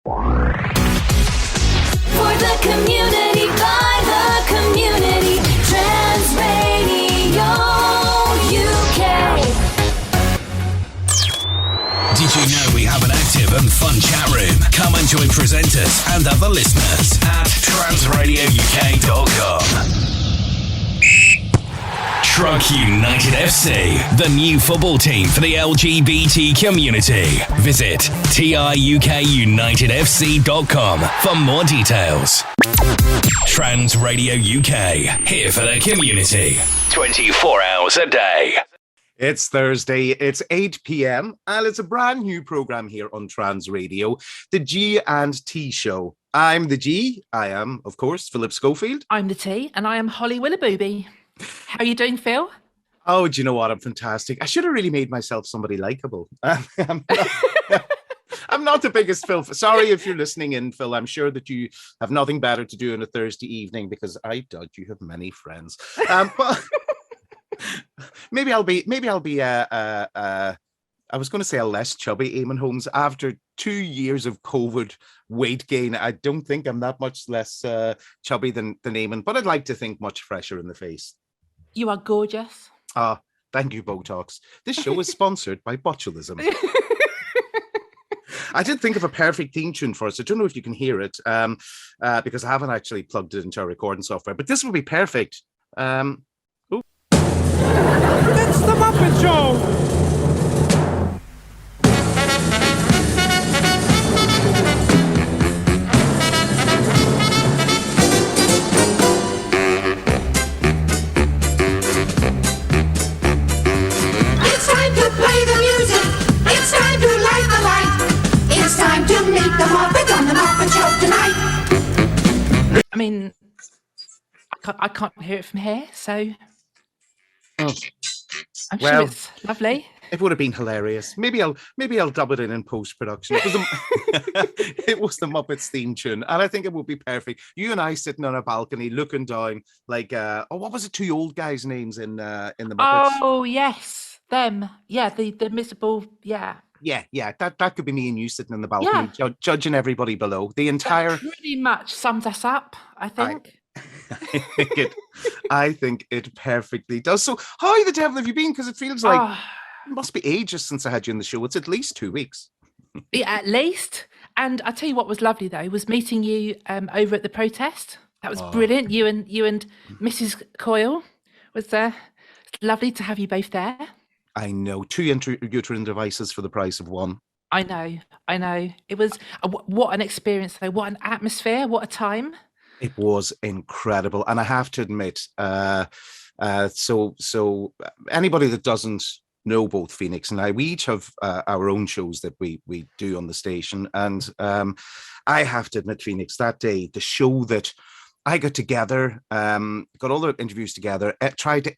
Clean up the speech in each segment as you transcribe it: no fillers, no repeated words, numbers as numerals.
For the community, by the community, Trans Radio UK. Did you know we have an active and fun chat room? Come and join presenters and other listeners at transradiouk.com. Truck United FC, the new football team for the LGBT community. Visit tiukunitedfc.com for more details. Trans Radio UK, here for the community, 24 hours a day. It's Thursday, it's 8 p.m, and it's a brand new program here on Trans Radio, the G&T Show. I'm the G. I am, of course, Philip Schofield. I'm the T, and I am Holly Willabooby. How are you doing, Phil? Oh, do you know what? I'm fantastic. I should have really made myself somebody likable. I'm not the biggest Phil. Sorry if you're listening in, Phil. I'm sure that you have nothing better to do on a Thursday evening because I doubt you have many friends. But maybe I'll be. I was going to say a less chubby Eamon Holmes after 2 years of COVID weight gain. I don't think I'm that much less chubby than Eamon, but I'd like to think much fresher in the face. You are gorgeous. Thank you, Botox. This show is sponsored by botulism. I did think of a perfect theme tune for us. I don't know if you can hear it because I haven't actually plugged it into our recording software, but this would be perfect. It's the Muppet Show! I mean, I can't hear it from here, so I'm sure it's lovely. It would have been hilarious. Maybe I'll dub it in post-production. It was the Muppets theme tune, and I think it would be perfect. You and I sitting on a balcony, looking down, like what was it? Two old guys' names in the Muppets? Oh yes, them. Yeah, the miserable. Yeah. Yeah. That could be me and you sitting in the balcony, judging everybody below. The entire that pretty much sums us up, I think. I think it perfectly does. So, how the devil have you been? Because it feels like it must be ages since I had you in the show. It's at least 2 weeks. Yeah, at least. And I tell you what was lovely though was meeting you over at the protest. That was brilliant. You and Mrs. Coyle was there. It's lovely to have you both there. I know, 2 uterine devices for the price of one. I know. It was what an experience though. What an atmosphere. What a time. It was incredible, and I have to admit, so anybody that doesn't know both Phoenix and I, we each have our own shows that we do on the station, and I have to admit, Phoenix, that day, the show that I got together, got all the interviews together, tried to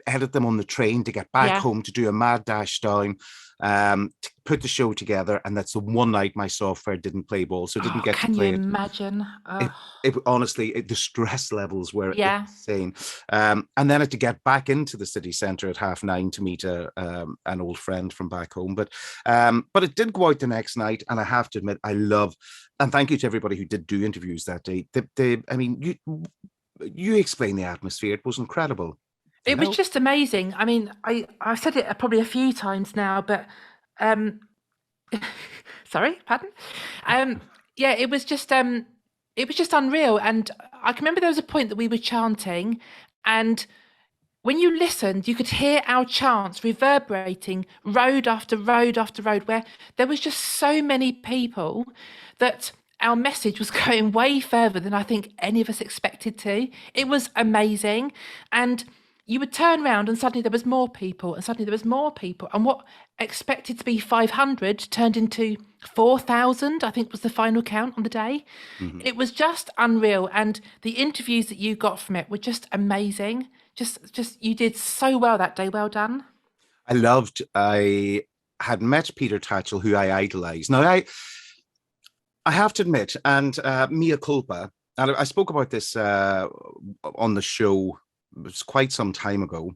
edit them on the train to get back home to do a mad dash down, to put the show together, and that's the one night my software didn't play ball, so didn't get to play it. Can you imagine? It honestly, the stress levels were insane. And then I had to get back into the city centre at 9:30 to meet an old friend from back home. But it did go out the next night, and I have to admit, I love, and thank you to everybody who did do interviews that day. I mean, you explained the atmosphere. It was incredible. It was just amazing. I mean, I've said it probably a few times now, but sorry, pardon. Yeah, it was just unreal. And I can remember there was a point that we were chanting, and when you listened, you could hear our chants reverberating road after road after road, where there was just so many people that our message was going way further than I think any of us expected to. It was amazing. And you would turn around and suddenly there was more people, and suddenly there was more people. And what expected to be 500 turned into 4,000, I think was the final count on the day. Mm-hmm. It was just unreal. And the interviews that you got from it were just amazing. Just you did so well that day. Well done. I had met Peter Tatchell, who I idolise. Now, I have to admit, and mea culpa, and I spoke about this on the show, it was quite some time ago.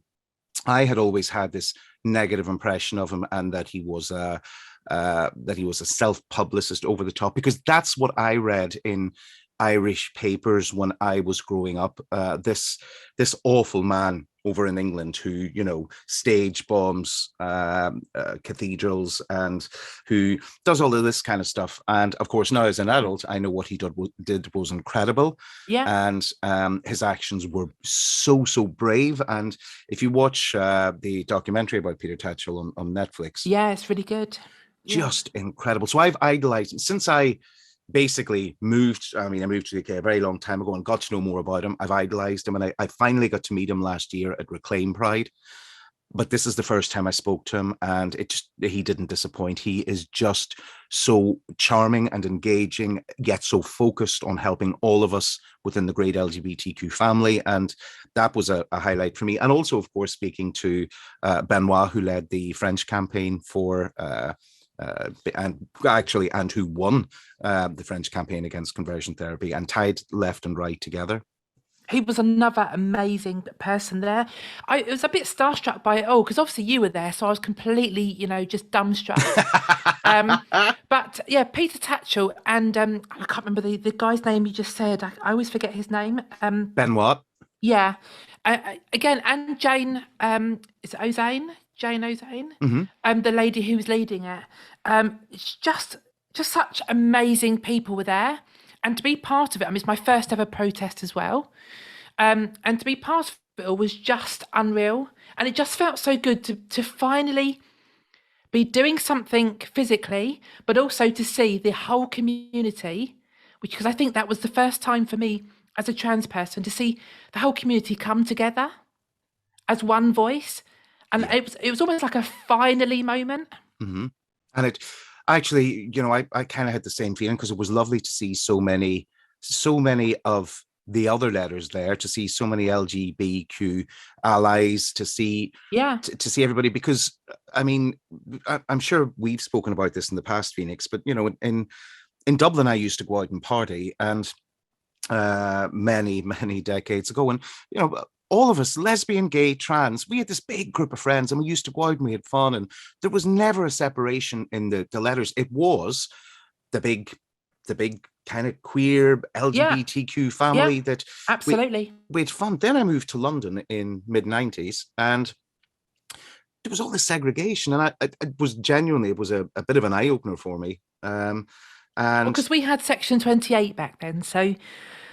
I had always had this negative impression of him, and that he was that he was a self-publicist over the top, because that's what I read in Irish papers when I was growing up. This awful man over in England who, you know, stage bombs cathedrals and who does all of this kind of stuff. And of course, now as an adult, I know what he did was incredible. Yeah. And his actions were so brave. And if you watch the documentary about Peter Tatchell on Netflix, Yeah, it's really good. Just incredible. So I've idolized him since I basically moved. I moved to the UK a very long time ago and got to know more about him. I've idolized him, and I finally got to meet him last year at Reclaim Pride. But this is the first time I spoke to him, and he didn't disappoint. He is just so charming and engaging, yet so focused on helping all of us within the great LGBTQ family. And that was a highlight for me. And also, of course, speaking to Benoit, who led the French campaign for and who won the French campaign against conversion therapy and tied left and right together. He was another amazing person there. I was a bit starstruck by it all because obviously you were there, so I was completely, just dumbstruck. But yeah, Peter Tatchell and I can't remember the guy's name you just said. I always forget his name. Benoit. Yeah. Again, and Jane, is it Ozane? Jane Ozane? Mm-hmm. The lady who was leading it. It's just such amazing people were there. And to be part of it, it's my first ever protest as well. And to be part of it all was just unreal. And it just felt so good to finally be doing something physically, but also to see the whole community, because I think that was the first time for me as a trans person to see the whole community come together as one voice. And it was almost like a finally moment. Mm-hmm. And it actually, I kind of had the same feeling because it was lovely to see so many of the other letters there, to see so many LGBTQ allies, to see to see everybody, because I'm sure we've spoken about this in the past, Phoenix, but in Dublin I used to go out and party, and many decades ago, and all of us, lesbian, gay, trans, we had this big group of friends, and we used to go out and we had fun, and there was never a separation in the letters. It was the big kind of queer LGBTQ family that absolutely we had fun. Then I moved to London in mid-90s, and there was all this segregation, and it was a bit of an eye-opener for me. And because we had Section 28 back then, so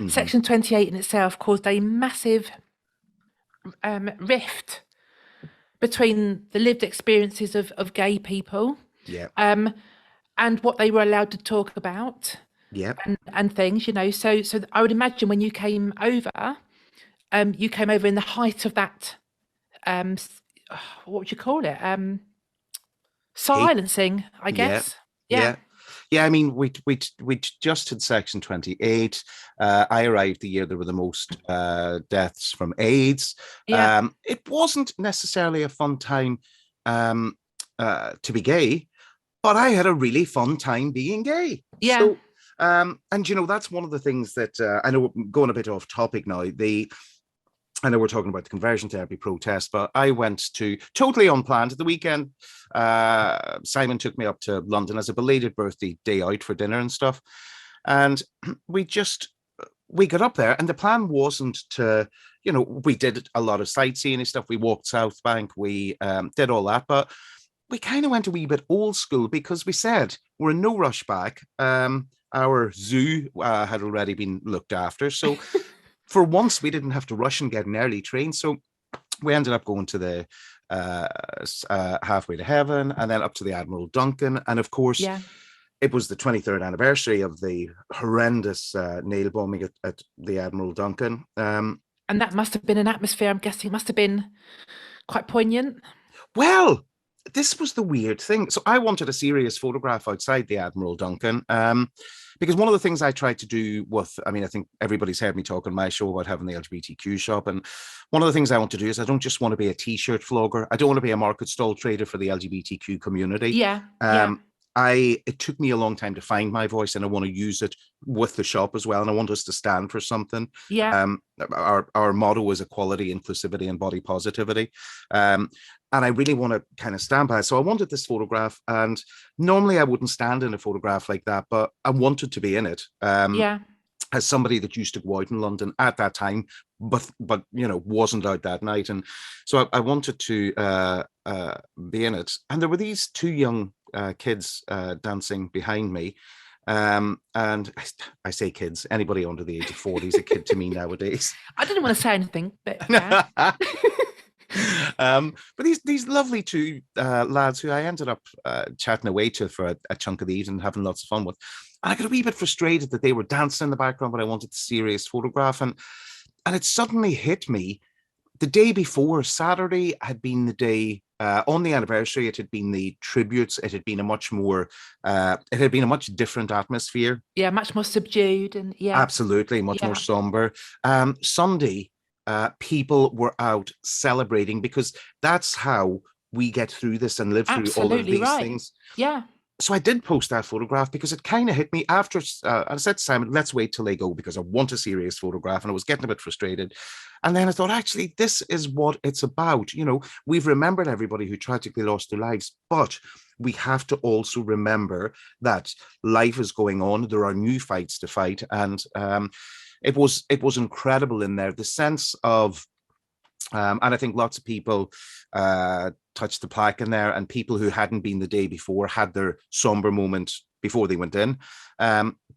Section 28 in itself caused a massive rift between the lived experiences of gay people, and what they were allowed to talk about, and things, So I would imagine when you came over in the height of that, what would you call it? Silencing, I guess. Yeah, we just had Section 28. I arrived the year there were the most deaths from AIDS. It wasn't necessarily a fun time to be gay, but I had a really fun time being gay. Yeah. So, and that's one of the things that I know we're going a bit off topic now. I know we're talking about the conversion therapy protest, but I went to, totally unplanned, at the weekend. Simon took me up to London as a belated birthday day out for dinner and stuff. And we got up there, and the plan wasn't to, we did a lot of sightseeing and stuff. We walked South Bank, we did all that, but we kind of went a wee bit old school because we said we're in no rush back. Our zoo had already been looked after. So for once, we didn't have to rush and get an early train. So we ended up going to the Halfway to Heaven, and then up to the Admiral Duncan. And of course, it was the 23rd anniversary of the horrendous nail bombing at the Admiral Duncan. And that must have been an atmosphere, I'm guessing, must have been quite poignant. Well, this was the weird thing. So I wanted a serious photograph outside the Admiral Duncan, because one of the things I tried to do with, I think everybody's heard me talk on my show about having the LGBTQ shop. And one of the things I want to do is I don't just want to be a t-shirt flogger. I don't want to be a market stall trader for the LGBTQ community. it took me a long time to find my voice, and I want to use it with the shop as well. And I want us to stand for something. Yeah. Our motto is equality, inclusivity, and body positivity. And I really want to kind of stand by it. So I wanted this photograph, and normally I wouldn't stand in a photograph like that, but I wanted to be in it. Yeah. As somebody that used to go out in London at that time, but wasn't out that night, and so I wanted to be in it. And there were these two young kids dancing behind me, and I say kids. Anybody under the age of 40 is a kid to me nowadays. I didn't want to say anything, but yeah. But these lovely two lads who I ended up chatting away to for a chunk of the evening, having lots of fun with. And I got a wee bit frustrated that they were dancing in the background, but I wanted the serious photograph. And it suddenly hit me. The day before, Saturday, had been the day on the anniversary. It had been the tributes. It had been a much different atmosphere. Yeah, much more subdued, and yeah, absolutely, much more somber. Sunday, people were out celebrating, because that's how we get through this and live through all of these things. Yeah. So I did post that photograph because it kind of hit me after. I said to Simon, let's wait till they go, because I want a serious photograph, and I was getting a bit frustrated. And then I thought, actually, this is what it's about. We've remembered everybody who tragically lost their lives, but we have to also remember that life is going on. There are new fights to fight. And it was incredible in there. The sense of, and I think lots of people touched the plaque in there, and people who hadn't been the day before had their somber moment before they went in.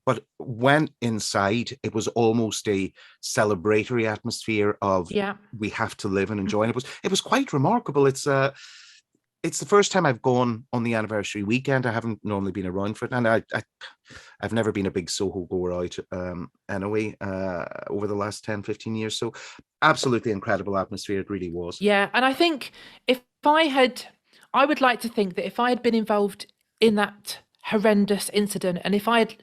But when inside, it was almost a celebratory atmosphere of we have to live and enjoy. And it was quite remarkable. It's the first time I've gone on the anniversary weekend. I haven't normally been around for it, and I've never been a big Soho goer out anyway over the last 10, 15 years. So absolutely incredible atmosphere. It really was. Yeah, and I think I would like to think that if I had been involved in that horrendous incident, and if I had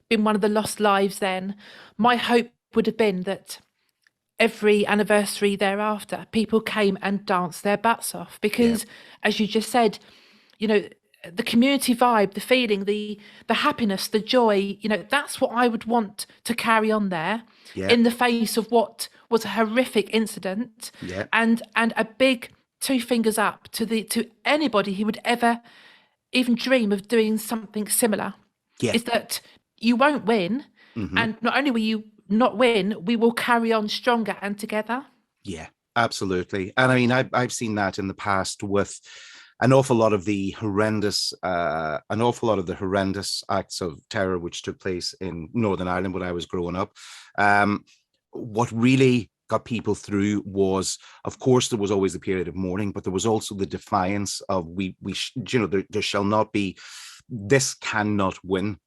been one of the lost lives then, my hope would have been that every anniversary thereafter, people came and danced their butts off, because as you just said, the community vibe, the feeling, the happiness, the joy, that's what I would want to carry on there in the face of what was a horrific incident, and a big two fingers up to anybody who would ever even dream of doing something similar. Is that you won't win, and not only will you not win, we will carry on stronger and together. Yeah, absolutely. And I mean, I've seen that in the past with an awful lot of the horrendous acts of terror which took place in Northern Ireland when I was growing up. What really got people through was, of course, there was always the period of mourning, but there was also the defiance of there shall not be. This cannot win.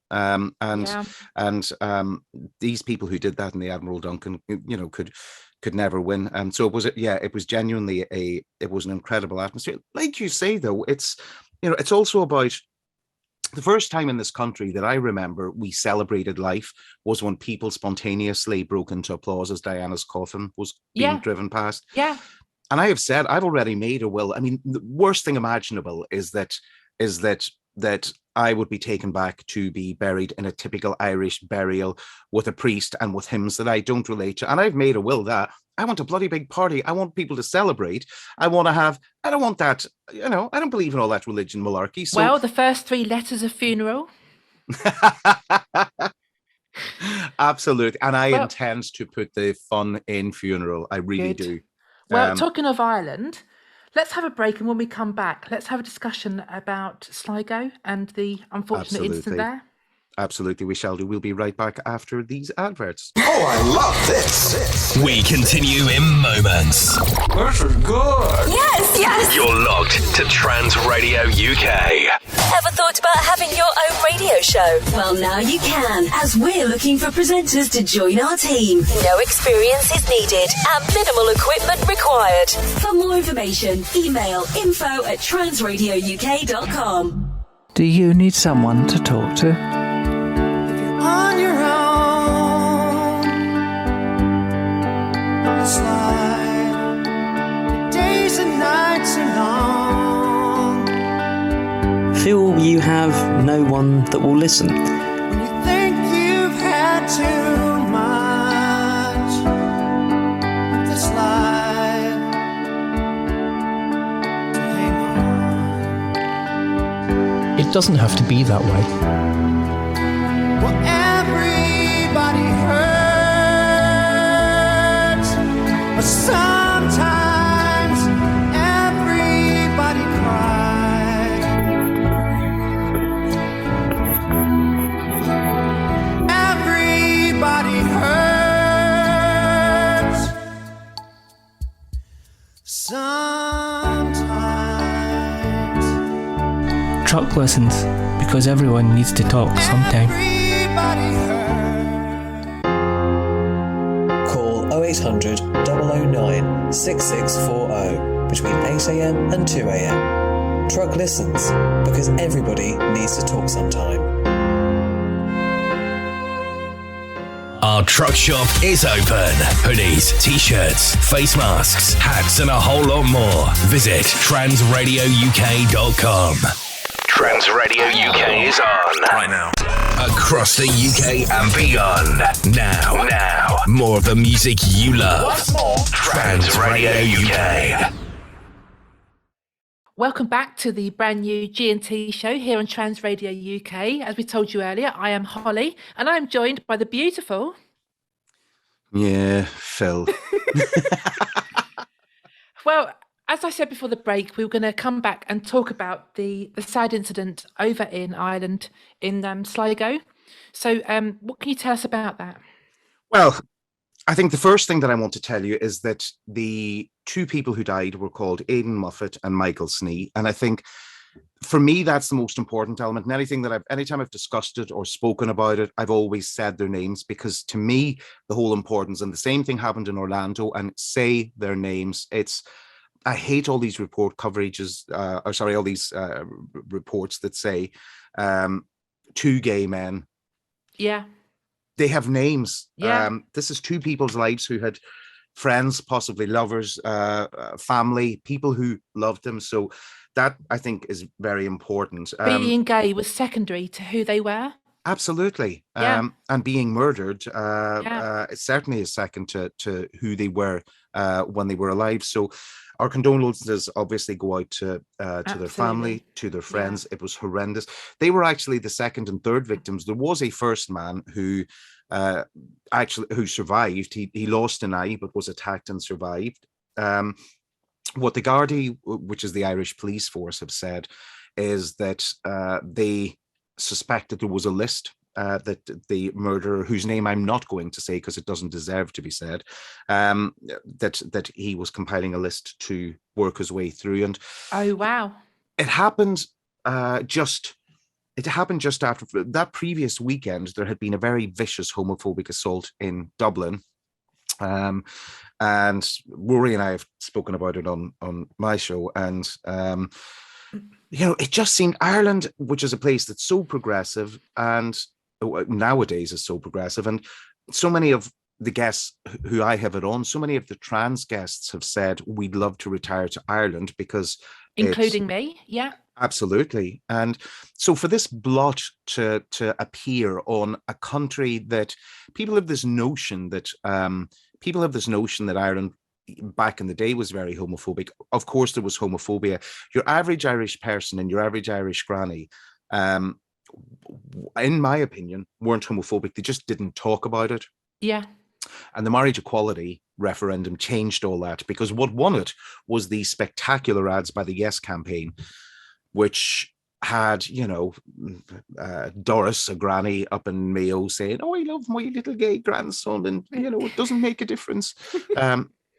These people who did that in the Admiral Duncan, could never win. And so it was genuinely it was an incredible atmosphere. Like you say, though, it's also about the first time in this country that I remember we celebrated life was when people spontaneously broke into applause as Diana's coffin was being driven past. Yeah. And I have said, I've already made a will. I mean, the worst thing imaginable is that I would be taken back to be buried in a typical Irish burial with a priest and with hymns that I don't relate to. And I've made a will that I want a bloody big party. I want people to celebrate. I don't want that, I don't believe in all that religion malarkey. So... Well, the first 3 letters of funeral. Absolutely. And I intend to put the fun in funeral. I really do. Well, talking of Ireland, let's have a break, and when we come back, let's have a discussion about Sligo and the unfortunate incident there. Absolutely, we shall do. We'll be right back after these adverts. Oh, I love this. We continue in moments. This is good. Yes. You're logged to Trans Radio UK. Ever thought about having your own radio show? Well, now you can, as we're looking for presenters to join our team. No experience is needed and minimal equipment required. For more information, email info@transradiouk.com. Do you need someone to talk to? On your own, it's like the days and nights are long. feel you have no one that will listen. When you think you've had too much with this life to hang on. It doesn't have to be that way. Well, everybody hurts, but sometimes everybody cries. Everybody hurts sometimes. Truck listens because everyone needs to talk sometime. Everybody hurts. Call 0800 009 6640 between 8am and 2am. Truck listens because everybody needs to talk sometime. Our truck shop is open. Hoodies, t-shirts, face masks, hats, and a whole lot more. Visit transradiouk.com. Transradio UK is on right now. Across the UK and beyond. Now. More of the music you love. Transradio UK. Welcome back to the brand new G&T Show here on Trans Radio UK. As we told you earlier, I am Holly, and I'm joined by the beautiful... Yeah, Phil. Well, as I said before the break, we were going to come back and talk about the sad incident over in Ireland in Sligo. So what can you tell us about that? Well, I think the first thing that I want to tell you is that the two people who died were called Aidan Moffat and Michael Snee. And I think for me, that's the most important element. And anytime I've discussed it or spoken about it, I've always said their names, because to me, the whole importance, and the same thing happened in Orlando, and say their names. I hate all these reports that say two gay men. Yeah. They have names. Yeah. This is two people's lives who had friends, possibly lovers, family, people who loved them. So that, I think, is very important. Being gay was secondary to who they were. Absolutely. Yeah. And being murdered certainly is second to who they were when they were alive. So our condolences obviously go out to their family, to their friends. Yeah. It was horrendous. They were actually the second and third victims. There was a first man who survived. He lost an eye but was attacked and survived. What the Gardaí, which is the Irish police force, have said is that they suspect that there was a list that the murderer, whose name I'm not going to say because it doesn't deserve to be said, that he was compiling a list to work his way through. And oh wow, it happened just after that previous weekend. There had been a very vicious homophobic assault in Dublin. And Rory and I have spoken about it on my show, and it just seemed Ireland, which is a place that's so progressive and nowadays is so progressive, and so many of the guests who I have it on, so many of the trans guests have said we'd love to retire to Ireland because, including me, yeah, absolutely. And so for this blot to appear on a country that people have this notion that Ireland back in the day was very homophobic. Of course, there was homophobia. Your average Irish person and your average Irish granny, in my opinion, weren't homophobic. They just didn't talk about it. Yeah. And the marriage equality referendum changed all that, because what won it was the spectacular ads by the Yes campaign, which had, Doris, a granny up in Mayo, saying, "Oh, I love my little gay grandson, and, it doesn't make a difference."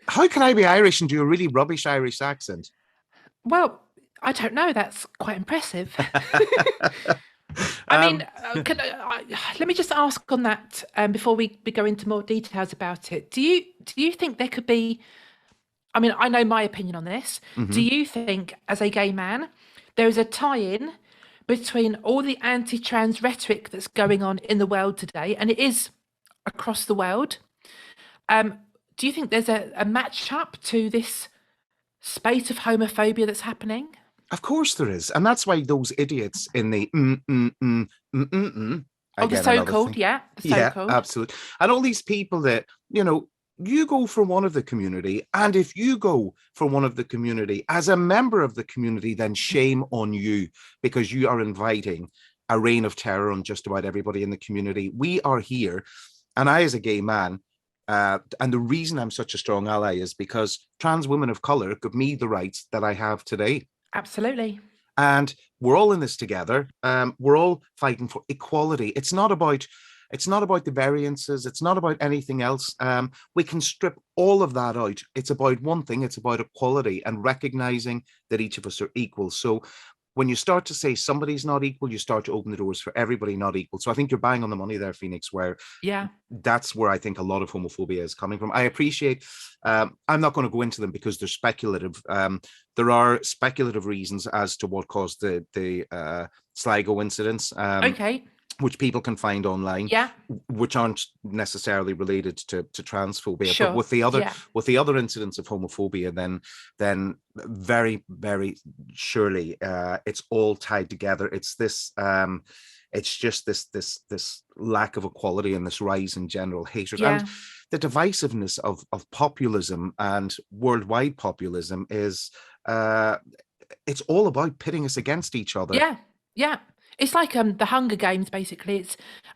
How can I be Irish and do a really rubbish Irish accent? Well, I don't know. That's quite impressive. I mean, let me just ask on that before we go into more details about it. Do you think there could be? I mean, I know my opinion on this. Mm-hmm. Do you think, as a gay man, there is a tie-in between all the anti-trans rhetoric that's going on in the world today, and it is across the world? Do you think there's a match-up to this spate of homophobia that's happening? Of course there is. And that's why those idiots in the The so-called, the so-called. Yeah, absolutely. And all these people that, you go for one of the community, and if you go for one of the community as a member of the community, then shame on you, because you are inviting a reign of terror on just about everybody in the community. We are here, and I, as a gay man, and the reason I'm such a strong ally is because trans women of color give me the rights that I have today. Absolutely. And we're all in this together. We're all fighting for equality. It's not about the variances. It's not about anything else. We can strip all of that out. It's about one thing. It's about equality and recognizing that each of us are equal. So when you start to say somebody's not equal, you start to open the doors for everybody not equal. So I think you're bang on the money there, Phoenix, where that's where I think a lot of homophobia is coming from. I appreciate, I'm not going to go into them because they're speculative. There are speculative reasons as to what caused the Sligo incidents. Okay. Which people can find online, which aren't necessarily related to transphobia. Sure. But with the other incidents of homophobia, then very, very surely it's all tied together. It's this it's just this lack of equality and this rise in general hatred. And the divisiveness of populism and worldwide populism is it's all about pitting us against each other. Yeah. It's like the Hunger Games, basically.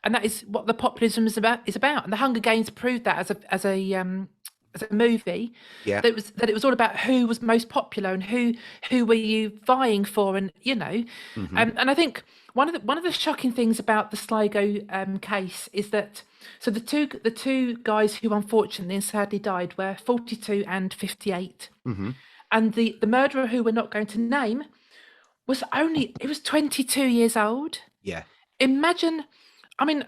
And that is what the populism is about. And the Hunger Games proved that as a movie. Yeah. That it was all about who was most popular and who were you vying for, and and I think one of the shocking things about the Sligo case is that the two guys who unfortunately and sadly died were 42 and 58, and the murderer, who we're not going to name, was 22 years old. Yeah. Imagine, I mean,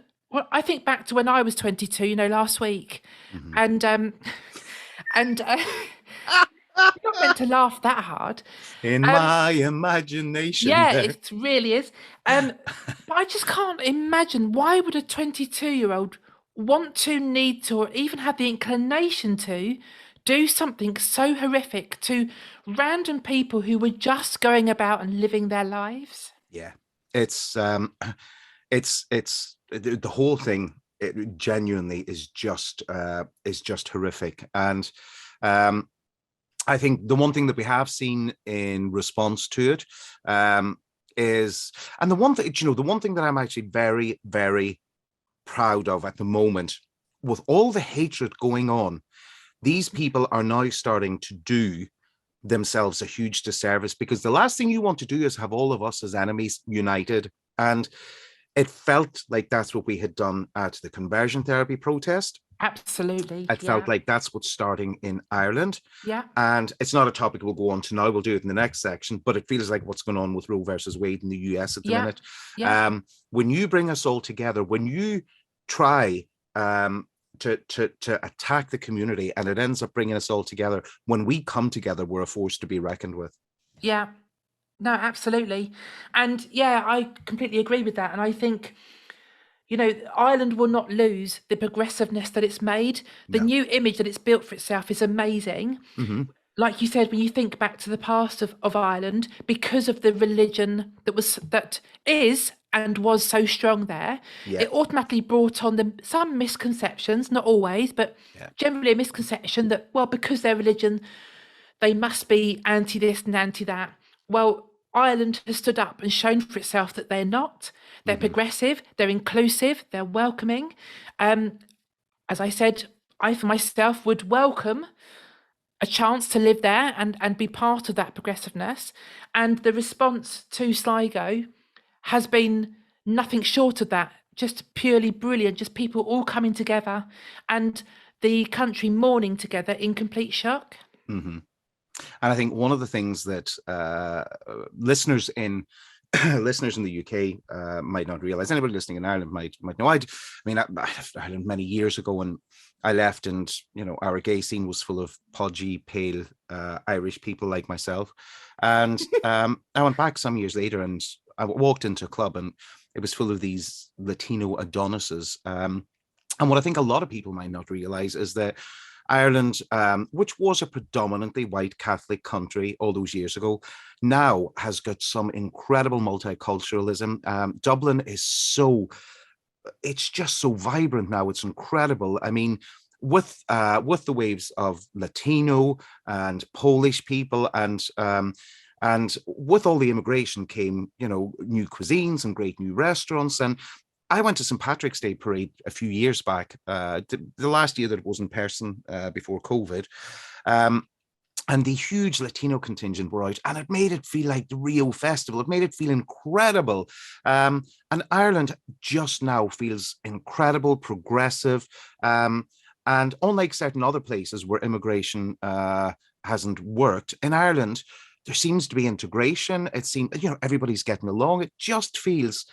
I think back to when I was 22, last week, and you're not meant to laugh that hard. In my imagination. Yeah, it really is. But I just can't imagine, why would a 22-year-old want to, need to, or even have the inclination to do something so horrific to random people who were just going about and living their lives? Yeah, it's the whole thing. It genuinely is just horrific. And I think the one thing that we have seen in response to it is, and the one thing that I'm actually very, very proud of at the moment, with all the hatred going on, these people are now starting to do themselves a huge disservice, because the last thing you want to do is have all of us as enemies united. And it felt like that's what we had done at the conversion therapy protest. Absolutely. It felt like that's what's starting in Ireland. Yeah. And it's not a topic we'll go on to now. We'll do it in the next section. But it feels like what's going on with Roe versus Wade in the US at the minute. Yeah. When you bring us all together, when you try to attack the community, and it ends up bringing us all together, when we come together, we're a force to be reckoned with. Yeah, no, absolutely. And I completely agree with that. And I think, Ireland will not lose the progressiveness that it's made. The new image that it's built for itself is amazing. Like you said, when you think back to the past of Ireland, because of the religion that is and was so strong there, it automatically brought on some misconceptions, not always, but generally a misconception that, well, because they're religion, they must be anti this and anti that. Well, Ireland has stood up and shown for itself that they're not. They're progressive, they're inclusive, they're welcoming. As I said, I for myself would welcome a chance to live there and be part of that progressiveness. And the response to Sligo has been nothing short of that, just purely brilliant, just people all coming together and the country mourning together in complete shock. And I think one of the things that listeners in the UK might not realize, anybody listening in Ireland might know. I left Ireland many years ago when I left, and our gay scene was full of podgy, pale Irish people like myself. And I went back some years later, and I walked into a club, and it was full of these Latino Adonises. And what I think a lot of people might not realize is that Ireland, which was a predominantly white Catholic country all those years ago, now has got some incredible multiculturalism. Dublin is it's just so vibrant now. It's incredible. I mean, with the waves of Latino and Polish people, and with all the immigration came, new cuisines and great new restaurants. And I went to St. Patrick's Day parade a few years back, the last year that it was in person before COVID. And the huge Latino contingent were out, and it made it feel like the Rio Festival. It made it feel incredible. And Ireland just now feels incredible, progressive. And unlike certain other places where immigration hasn't worked, in Ireland, there seems to be integration. It seems, everybody's getting along. It just feels...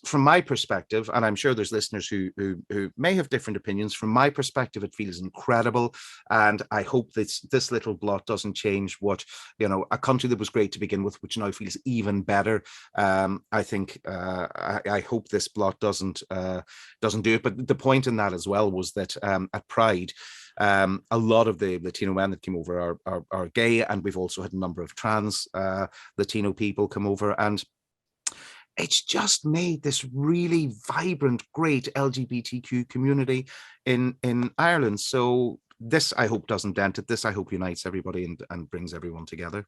from my perspective, and I'm sure there's listeners who may have different opinions, from my perspective, it feels incredible. And I hope this little blot doesn't change what, a country that was great to begin with, which now feels even better. I think, I hope this blot doesn't do it. But the point in that as well was that at Pride, a lot of the Latino men that came over are gay, and we've also had a number of trans Latino people come over, and it's just made this really vibrant, great LGBTQ community in Ireland. So this, I hope, doesn't dent it. This, I hope, unites everybody and brings everyone together.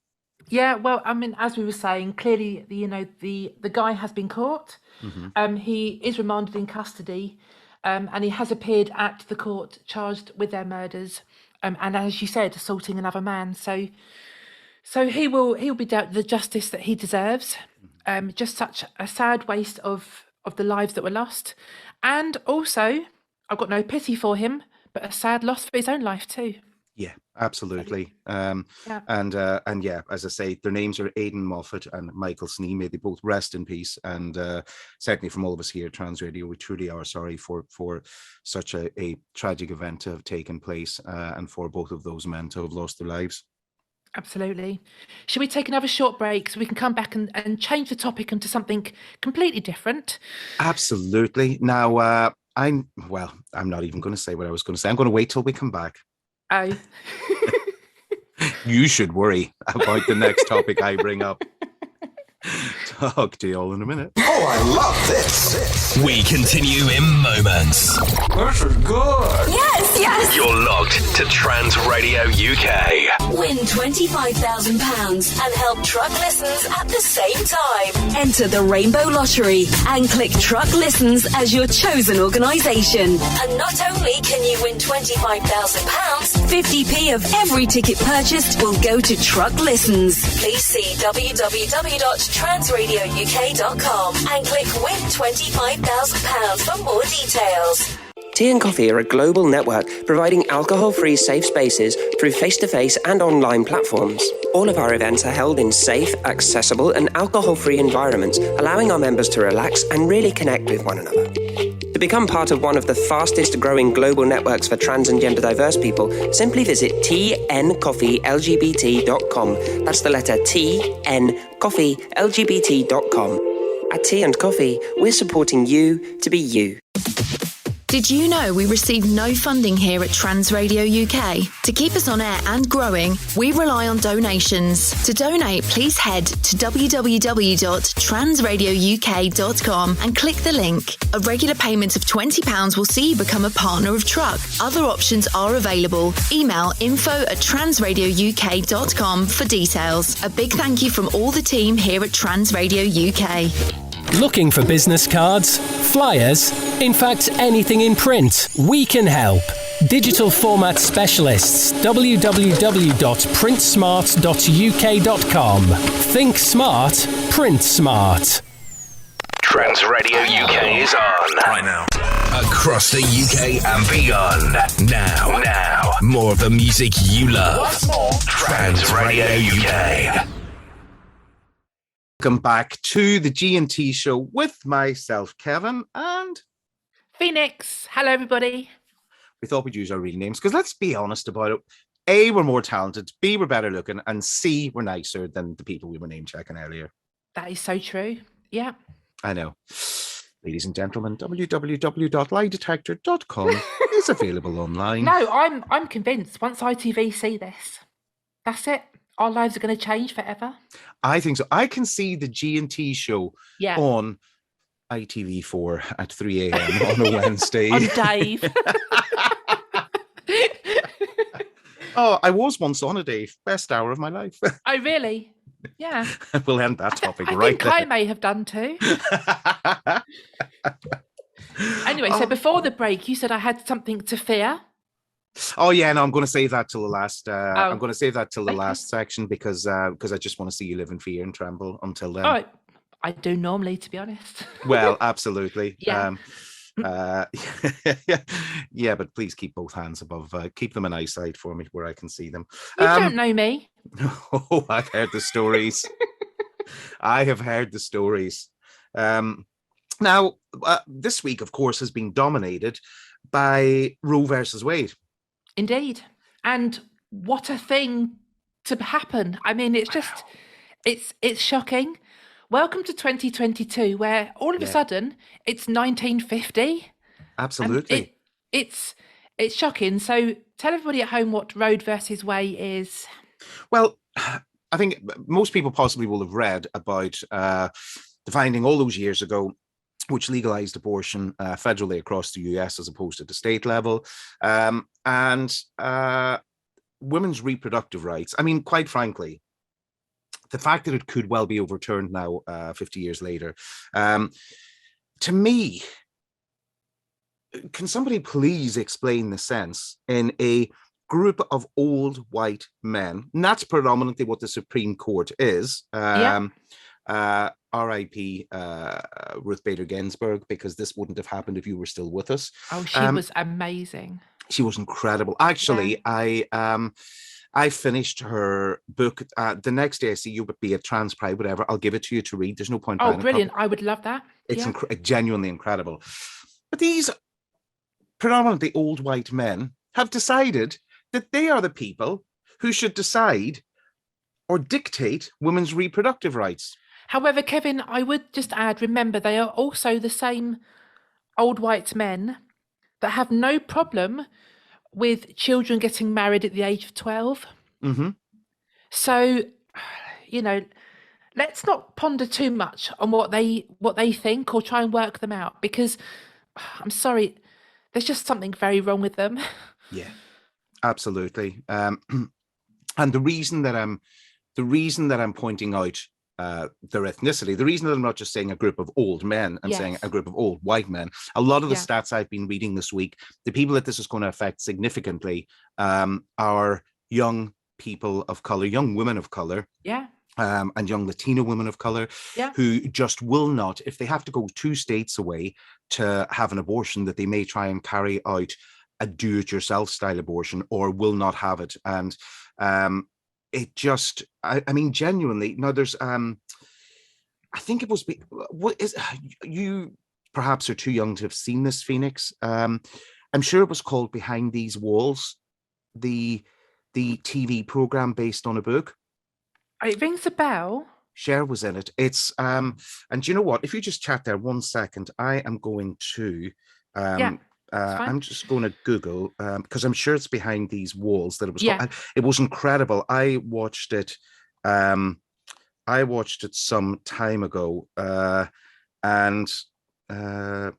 Yeah, well, I mean, as we were saying, clearly, the guy has been caught. Mm-hmm. He is remanded in custody, and he has appeared at the court charged with their murders, and as you said, assaulting another man. So he'll be dealt the justice that he deserves. Just such a sad waste of the lives that were lost, and also I've got no pity for him, but a sad loss for his own life too. Yeah, absolutely. And yeah, as I say, their names are Aidan Moffat and Michael Snee. May they both rest in peace. And certainly from all of us here at Trans Radio, we truly are sorry for such a tragic event to have taken place, and for both of those men to have lost their lives. Absolutely. Should we take another short break so we can come back and change the topic into something completely different? Absolutely. Now, I'm not even going to say what I was going to say. I'm going to wait till we come back. Oh. You should worry about the next topic I bring up. Talk to you all in a minute. Oh, I love this. We continue in moments. This is good. Yes. You're logged to Trans Radio UK. Win £25,000 and help truck listens at the same time. Enter the Rainbow Lottery and click Truck Listens as your chosen organisation. And not only can you win £25,000, 50p of every ticket purchased will go to Truck Listens. Please see www.transradiouk.com and click Win £25,000 for more details. Tea and Coffee are a global network providing alcohol-free safe spaces through face-to-face and online platforms. All of our events are held in safe, accessible and alcohol-free environments, allowing our members to relax and really connect with one another. To become part of one of the fastest growing global networks for trans and gender diverse people, simply visit tncoffeelgbt.com. That's the letter tncoffeelgbt.com. At Tea and Coffee, we're supporting you to be you. Did you know we receive no funding here at Trans Radio UK? To keep us on air and growing, we rely on donations. To donate, please head to www.transradiouk.com and click the link. A regular payment of £20 will see you become a partner of Truck. Other options are available. Email info@transradiouk.com for details. A big thank you from all the team here at Trans Radio UK. Looking for business cards, flyers, in fact anything in print? We can help. Digital format specialists, www.printsmart.uk.com. Think smart, print smart. Trans Radio UK is on right now. Across the UK and beyond. Now. More of the music you love. Trans Radio UK. Welcome back to the G&T Show with myself, Kevin, and Phoenix. Hello, everybody. We thought we'd use our real names because let's be honest about it. A, we're more talented. B, we're better looking. And C, we're nicer than the people we were name checking earlier. That is so true. Yeah. I know. Ladies and gentlemen, www.liedetector.com is available online. No, I'm convinced once ITV see this, that's it. Our lives are going to change forever. I think so. I can see the G&T show on ITV4 at 3 a.m. on a Wednesday. On Dave. Oh, I was once on a Dave. Best hour of my life. Oh, really? Yeah. We'll end that topic I right think I there. may have done too. Anyway, so before the break, you said I had something to fear. Oh yeah, no, I'm going to save that till the last. I'm going to save that till the last section because I just want to see you live in fear and tremble until then. Oh, I do normally, to be honest. Well, absolutely. Yeah. Yeah, but please keep both hands above. Keep them in eyesight for me where I can see them. You don't know me. Oh, I've heard the stories. I have heard the stories. Now, this week, of course, has been dominated by Roe versus Wade. Indeed. And what a thing to happen. I mean, it's just, it's shocking. Welcome to 2022, where all of a sudden it's 1950. Absolutely. It's shocking. So tell everybody at home what Roe versus Wade is. Well, I think most people possibly will have read about the finding all those years ago, which legalized abortion federally across the US as opposed to the state level. And women's reproductive rights. I mean, quite frankly, the fact that it could well be overturned now, 50 years later, to me, can somebody please explain the sense in a group of old white men? And that's predominantly what the Supreme Court is. R.I.P. Ruth Bader Ginsburg, because this wouldn't have happened if you were still with us. Oh, she was amazing. She was incredible. Actually, I finished her book. The next day I see you be at Trans Pride, whatever. I'll give it to you to read. There's no point. Oh, brilliant. I would love that. It's genuinely incredible. But these predominantly old white men have decided that they are the people who should decide or dictate women's reproductive rights. However, Kevin, I would just add, remember, they are also the same old white men that have no problem with children getting married at the age of 12. Mm-hmm. So, let's not ponder too much on what they think or try and work them out, because I'm sorry, there's just something very wrong with them. Yeah, absolutely. And the reason that I'm pointing out their ethnicity, the reason that I'm not just saying a group of old men, I'm saying a group of old white men. A lot of the stats I've been reading this week, the people that this is going to affect significantly are young people of color, young women of color. Yeah. And young Latino women of color who just will not, if they have to go 2 states away to have an abortion, that they may try and carry out a do-it-yourself style abortion or will not have it. And it just, I mean, genuinely, now there's, I think it was, what is, you perhaps are too young to have seen this, Phoenix. I'm sure it was called Behind These Walls, the TV program based on a book. It rings a bell. Cher was in it. It's, and do you know what? If you just chat there 1 second, I am going to, I'm just going to Google because I'm sure it's Behind These Walls that it was. Called. It was incredible. I watched it some time ago, and well,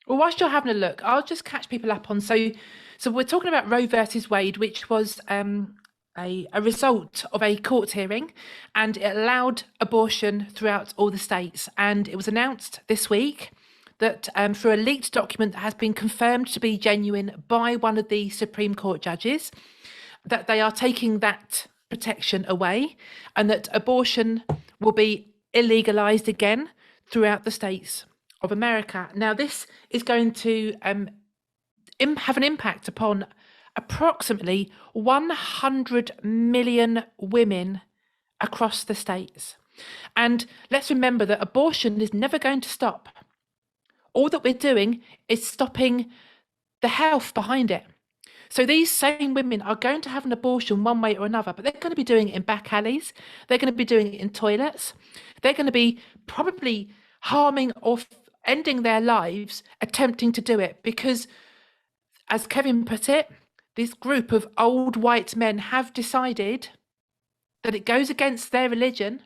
whilst you're having a look, I'll just catch people up on. So we're talking about Roe versus Wade, which was a result of a court hearing, and it allowed abortion throughout all the states. And it was announced this week that through a leaked document that has been confirmed to be genuine by one of the Supreme Court judges, that they are taking that protection away and that abortion will be illegalized again throughout the states of America. Now, this is going to have an impact upon approximately 100 million women across the states. And let's remember that abortion is never going to stop. All that we're doing is stopping the health behind it. So these same women are going to have an abortion one way or another, but they're going to be doing it in back alleys. They're going to be doing it in toilets. They're going to be probably harming or ending their lives attempting to do it because, as Kevin put it, this group of old white men have decided that it goes against their religion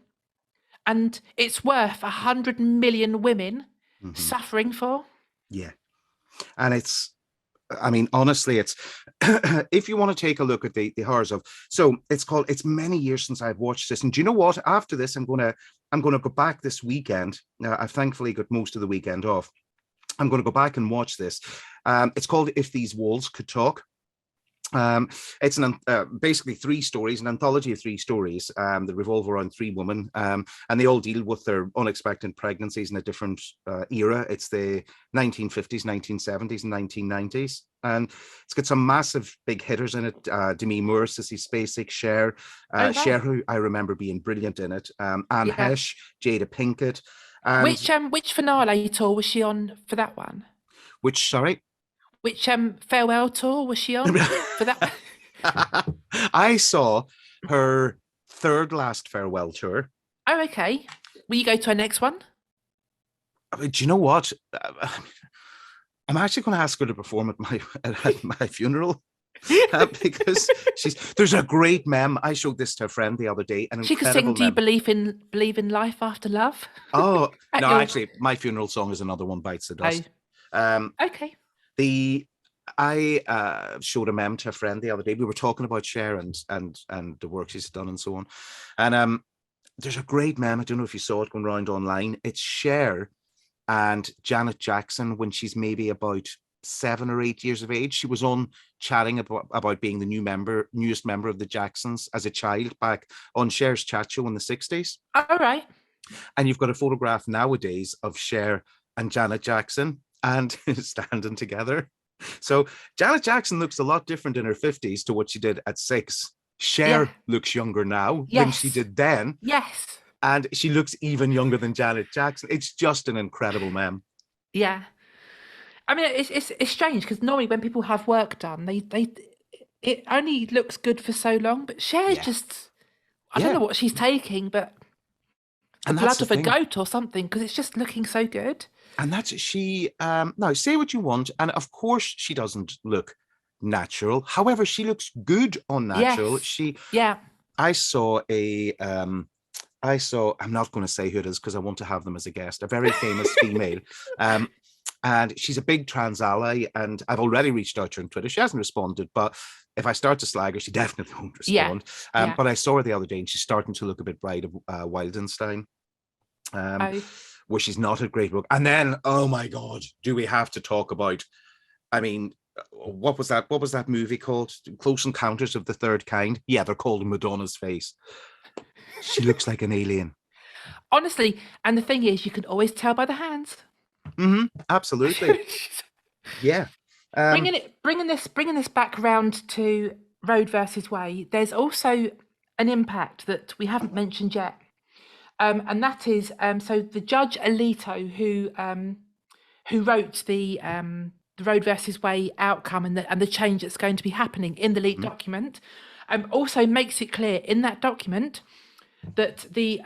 and it's worth 100 million women suffering for. Yeah. And it's, I mean, honestly, it's, if you want to take a look at the horrors of, so it's many years since I've watched this. And do you know what? After this, I'm going to go back this weekend. I've thankfully got most of the weekend off. I'm going to go back and watch this. It's called If These Walls Could Talk. It's basically 3 stories, an anthology of 3 stories that revolve around 3 women, and they all deal with their unexpected pregnancies in a different era. It's the 1950s, 1970s, and 1990s, and it's got some massive big hitters in it. Demi Moore, Sissy Spacek, Cher, Cher, who I remember being brilliant in it. Anne Hesh, Jada Pinkett. And which finale tour was she on for that one? Sorry? Which farewell tour was she on for that? I saw her 3rd last farewell tour. Oh, okay. Will you go to her next one? Do you know what? I'm actually going to ask her to perform at my funeral. Because there's a great meme. I showed this to a friend the other day. She could sing Do You Believe in Life After Love? Oh, no, actually, my funeral song is Another One Bites the Dust. Okay. I showed a meme to a friend the other day. We were talking about Cher and the work she's done and so on. And there's a great meme. I don't know if you saw it going around online. It's Cher and Janet Jackson when she's maybe about 7 or 8 years of age. She was on chatting about being the newest member of the Jacksons as a child back on Cher's chat show in the 60s. All right. And you've got a photograph nowadays of Cher and Janet Jackson and standing together. So Janet Jackson looks a lot different in her 50s to what she did at 6. Cher looks younger now than she did then. Yes. And she looks even younger than Janet Jackson. It's just an incredible meme. Yeah. I mean, it's strange because normally when people have work done, it only looks good for so long. But Cher just, I don't know what she's taking, but the blood of a goat or something, because it's just looking so good. And that's now say what you want, and of course she doesn't look natural. However, she looks good on natural. Yes. I saw I'm not going to say who it is because I want to have them as a guest, a very famous female. And she's a big trans ally, and I've already reached out to her on Twitter. She hasn't responded, but if I start to slag her, she definitely won't respond. But I saw her the other day, and she's starting to look a bit Bride of Wildenstein. Where she's not a great book. And then, oh my God, do we have to talk about, I mean, what was that movie called? Close Encounters of the Third Kind? Yeah, they're called Madonna's Face. She looks like an alien. Honestly, and the thing is, you can always tell by the hands. Absolutely. Yeah. Bringing this back round to Roe versus Wade, there's also an impact that we haven't mentioned yet. And that is so the Judge Alito, who wrote the Roe versus Wade outcome and the change that's going to be happening in the leaked document, also makes it clear in that document that the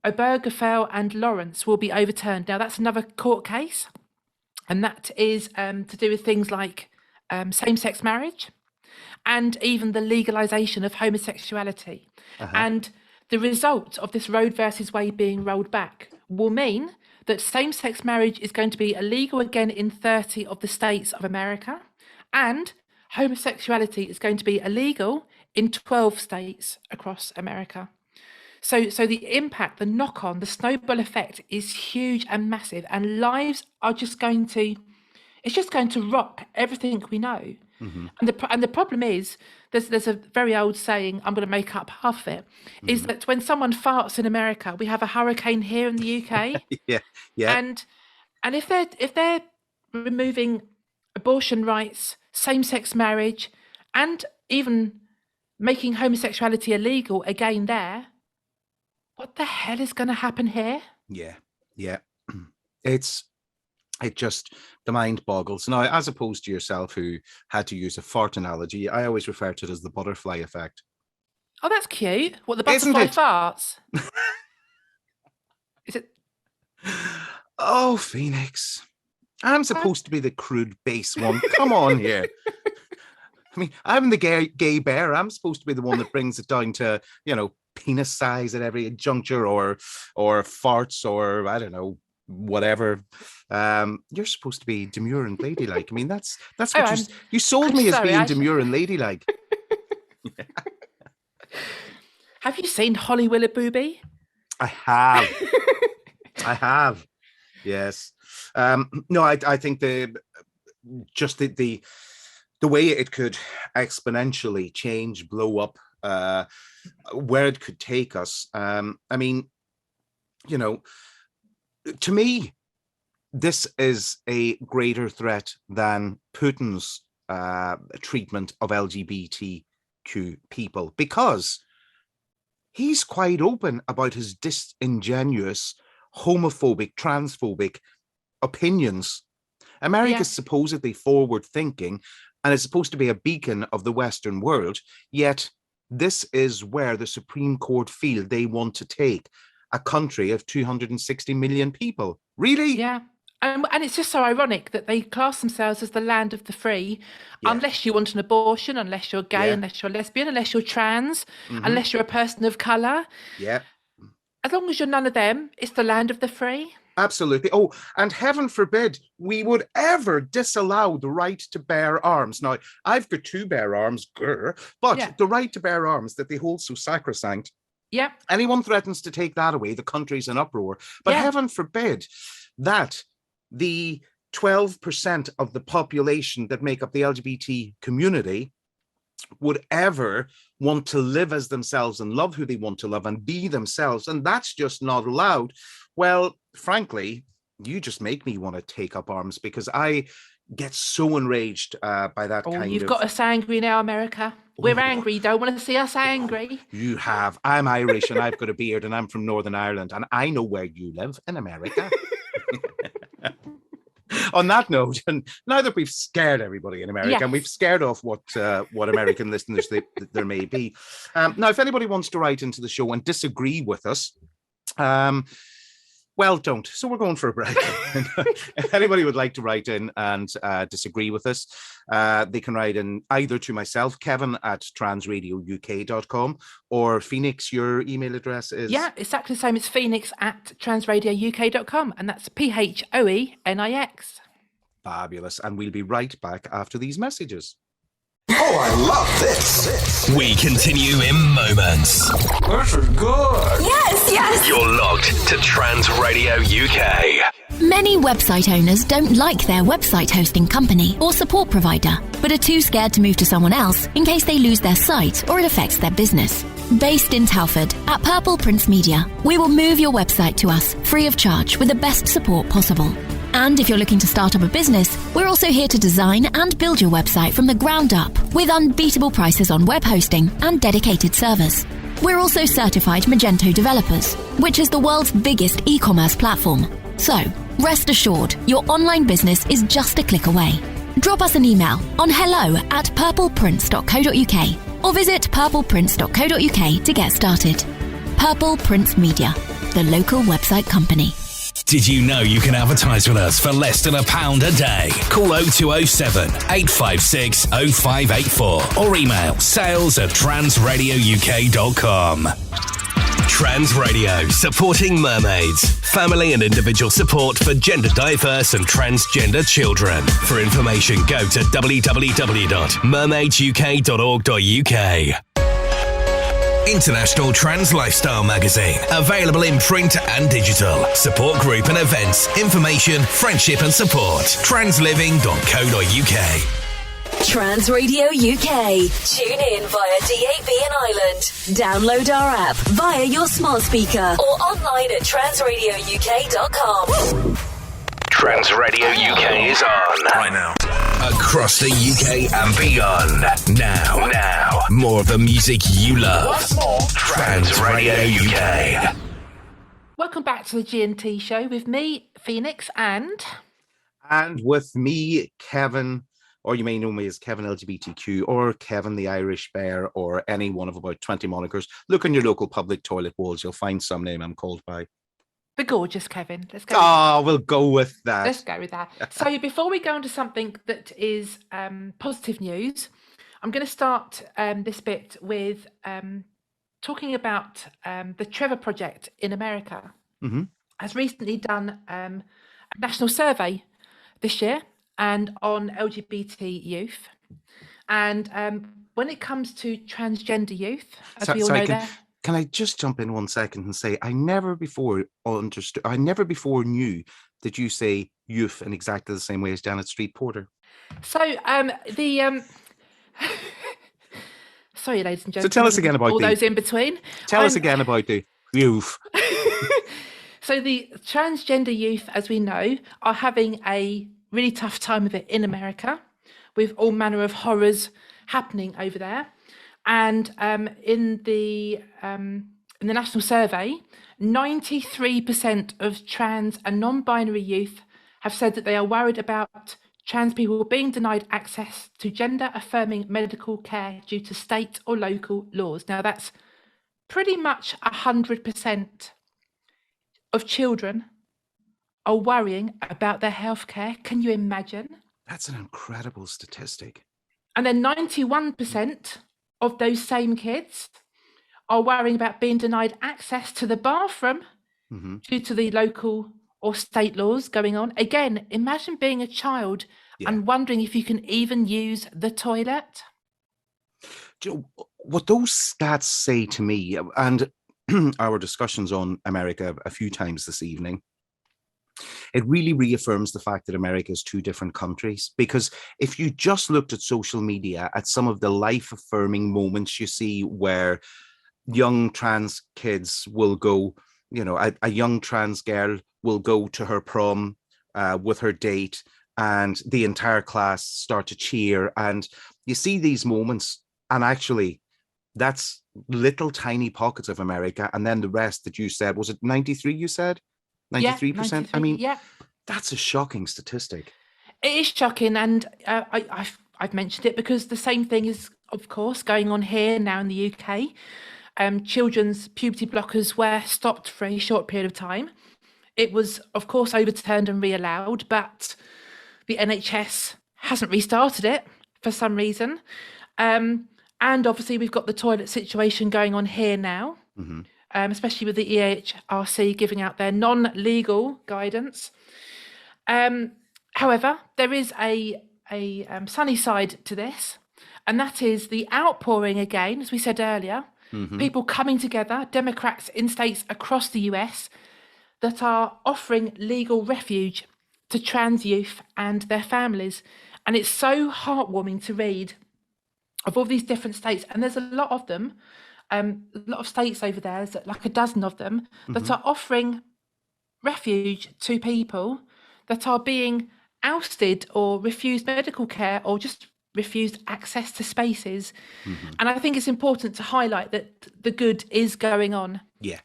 Obergefell and Lawrence will be overturned. Now that's another court case, and that is to do with things like same-sex marriage and even the legalization of homosexuality. And the result of this Roe versus Wade being rolled back will mean that same-sex marriage is going to be illegal again in 30 of the states of America, and homosexuality is going to be illegal in 12 states across America. So the impact, the knock-on, the snowball effect is huge and massive, and lives are just going to rock everything we know. And the problem is, there's a very old saying, I'm going to make up half of it, is that when someone farts in America, we have a hurricane here in the UK. Yeah. And if they're removing abortion rights, same-sex marriage, and even making homosexuality illegal again there, what the hell is going to happen here? Yeah. It just, the mind boggles. Now, as opposed to yourself, who had to use a fart analogy, I always refer to it as the butterfly effect. Oh, that's cute. What, the butterfly farts? Is it? Oh, Phoenix. I'm supposed to be the crude base one. Come on here. I mean, I'm the gay bear. I'm supposed to be the one that brings it down to, penis size at every juncture or farts or, I don't know, whatever. You're supposed to be demure and ladylike. I mean, that's what you sold me as being demure and ladylike. Have you seen Holly Willoughby? I have. I have. Yes. No, I think the way it could exponentially change, blow up, where it could take us. I mean, to me, this is a greater threat than Putin's treatment of LGBTQ people, because he's quite open about his disingenuous, homophobic, transphobic opinions. America's supposedly forward-thinking and is supposed to be a beacon of the Western world, yet this is where the Supreme Court feel they want to take a country of 260 million people. Really? Yeah. And it's just so ironic that they class themselves as the land of the free, unless you want an abortion, unless you're gay, unless you're lesbian, unless you're trans, unless you're a person of colour. Yeah. As long as you're none of them, it's the land of the free. Absolutely. Oh, and heaven forbid we would ever disallow the right to bear arms. Now, I've got two bare arms, but the right to bear arms that they hold so sacrosanct. Yeah. Anyone threatens to take that away, the country's in uproar. But heaven forbid that the 12% of the population that make up the LGBT community would ever want to live as themselves and love who they want to love and be themselves, and that's just not allowed. Well, frankly, you just make me want to take up arms, because I get so enraged by that kind of... You've got us angry now, America. We're angry. You don't want to see us angry. You have. I'm Irish and I've got a beard and I'm from Northern Ireland and I know where you live, in America. On that note, and now that we've scared everybody in America and we've scared off what American listeners there may be, now if anybody wants to write into the show and disagree with us, well, don't. So we're going for a break. If anybody would like to write in and disagree with us, they can write in either to myself, Kevin@transradiouk.com, or Phoenix, your email address is... Yeah, exactly the same. It's Phoenix@transradiouk.com, and that's PHOENIX. Fabulous. And we'll be right back after these messages. Oh, I love this. We continue in moments. This is good. Yes. You're logged to Trans Radio UK. Many website owners don't like their website hosting company or support provider, but are too scared to move to someone else in case they lose their site or it affects their business. Based in Telford, at Purple Prince Media, we will move your website to us free of charge with the best support possible. And if you're looking to start up a business, we're also here to design and build your website from the ground up with unbeatable prices on web hosting and dedicated servers. We're also certified Magento developers, which is the world's biggest e-commerce platform. So, rest assured, your online business is just a click away. Drop us an email on hello@purpleprince.co.uk or visit purpleprince.co.uk to get started. Purple Prince Media, the local website company. Did you know you can advertise with us for less than £1 a day? Call 0207 856 0584 or email sales@transradiouk.com. Trans Radio, supporting mermaids. Family and individual support for gender diverse and transgender children. For information, go to www.mermaidsuk.org.uk. International Trans Lifestyle Magazine, available in print and digital. Support group and events, information, friendship and support. transliving.co.uk. Trans Radio UK. Tune in via DAB in Ireland. Download our app via your smart speaker or online at transradiouk.com. Trans Radio UK is on right now. Across the UK and beyond. Now, more of the music you love. Trans Radio UK. Welcome back to the G&T Show with me, Phoenix, and with me, Kevin, or you may know me as Kevin LGBTQ, or Kevin the Irish Bear, or any one of about 20 monikers. Look on your local public toilet walls, you'll find some name I'm called by. The gorgeous Kevin. Let's go. We'll go with that. Let's go with that. So before we go into something that is positive news, I'm going to start this bit with talking about the Trevor Project in America. Has recently done a national survey this year and on LGBT youth. And when it comes to transgender youth, as we all know that. Can I just jump in 1 second and say I never before knew that you say youth in exactly the same way as Janet Street Porter. So sorry, ladies and gentlemen. So tell us again about all those in between. Tell us again about the youth. So the transgender youth, as we know, are having a really tough time of it in America, with all manner of horrors happening over there. And in the national survey, 93% of trans and non-binary youth have said that they are worried about trans people being denied access to gender-affirming medical care due to state or local laws. Now, that's pretty much 100% of children are worrying about their healthcare. Can you imagine? That's an incredible statistic. And then 91% of those same kids are worrying about being denied access to the bathroom due to the local or state laws going on. Again, imagine being a child and wondering if you can even use the toilet. Do you know, what those stats say to me, and our discussions on America a few times this evening, it really reaffirms the fact that America is two different countries. Because if you just looked at social media, at some of the life-affirming moments you see where young trans kids will go, you know, a young trans girl will go to her prom with her date and the entire class start to cheer. And you see these moments, and actually that's little tiny pockets of America. And then the rest that you said, was it 93 you said? 93%? Yeah, 93, I mean, that's a shocking statistic. It is shocking, and I've mentioned it because the same thing is, of course, going on here now in the UK. Children's puberty blockers were stopped for a short period of time. It was, of course, overturned and re-allowed, but the NHS hasn't restarted it for some reason. And obviously, we've got the toilet situation going on here now. Especially with the EHRC giving out their non-legal guidance. However, there is a sunny side to this, and that is the outpouring again, as we said earlier, people coming together, Democrats in states across the US that are offering legal refuge to trans youth and their families. And it's so heartwarming to read of all these different states, and there's a lot of them. A lot of states over there, there's like a dozen of them, that are offering refuge to people that are being ousted or refused medical care or just refused access to spaces. And I think it's important to highlight that the good is going on,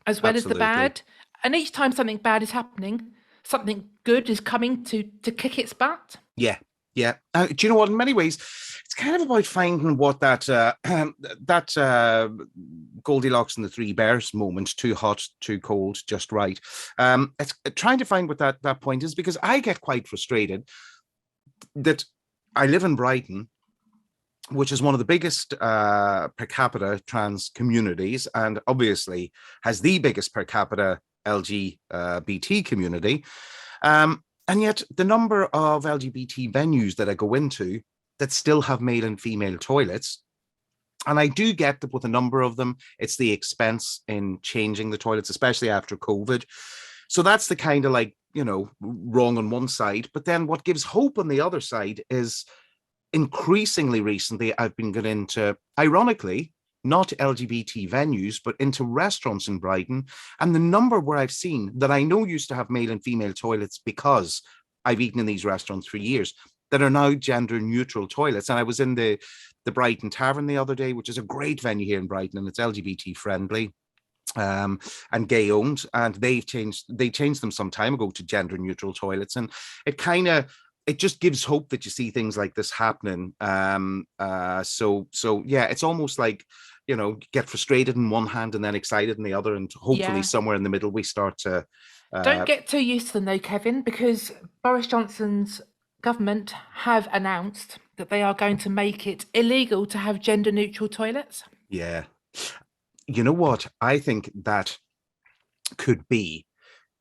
as well as the bad. And each time something bad is happening, something good is coming to kick its butt. Yeah. Do you know what? In many ways, it's kind of about finding what that Goldilocks and the Three Bears moment, too hot, too cold, just right. It's trying to find what that point is, because I get quite frustrated that I live in Brighton, which is one of the biggest per capita trans communities, and obviously has the biggest per capita LGBT community. And yet the number of LGBT venues that I go into that still have male and female toilets, and I do get that with a number of them, it's the expense in changing the toilets, especially after COVID. So that's the kind of like, you know, wrong on one side. But then what gives hope on the other side is increasingly recently I've been getting into, ironically, not LGBT venues, but into restaurants in Brighton. And the number where I've seen that I know used to have male and female toilets, because I've eaten in these restaurants for years, that are now gender neutral toilets. And I was in the Brighton Tavern the other day, which is a great venue here in Brighton, and it's LGBT friendly and gay owned. And they changed them some time ago to gender neutral toilets. And it just gives hope that you see things like this happening. So yeah, it's almost like, you know, get frustrated in one hand and then excited in the other, and hopefully somewhere in the middle we start to Don't get too used to them though, Kevin, because Boris Johnson's government have announced that they are going to make it illegal to have gender neutral toilets. Yeah. You know what? I think that could be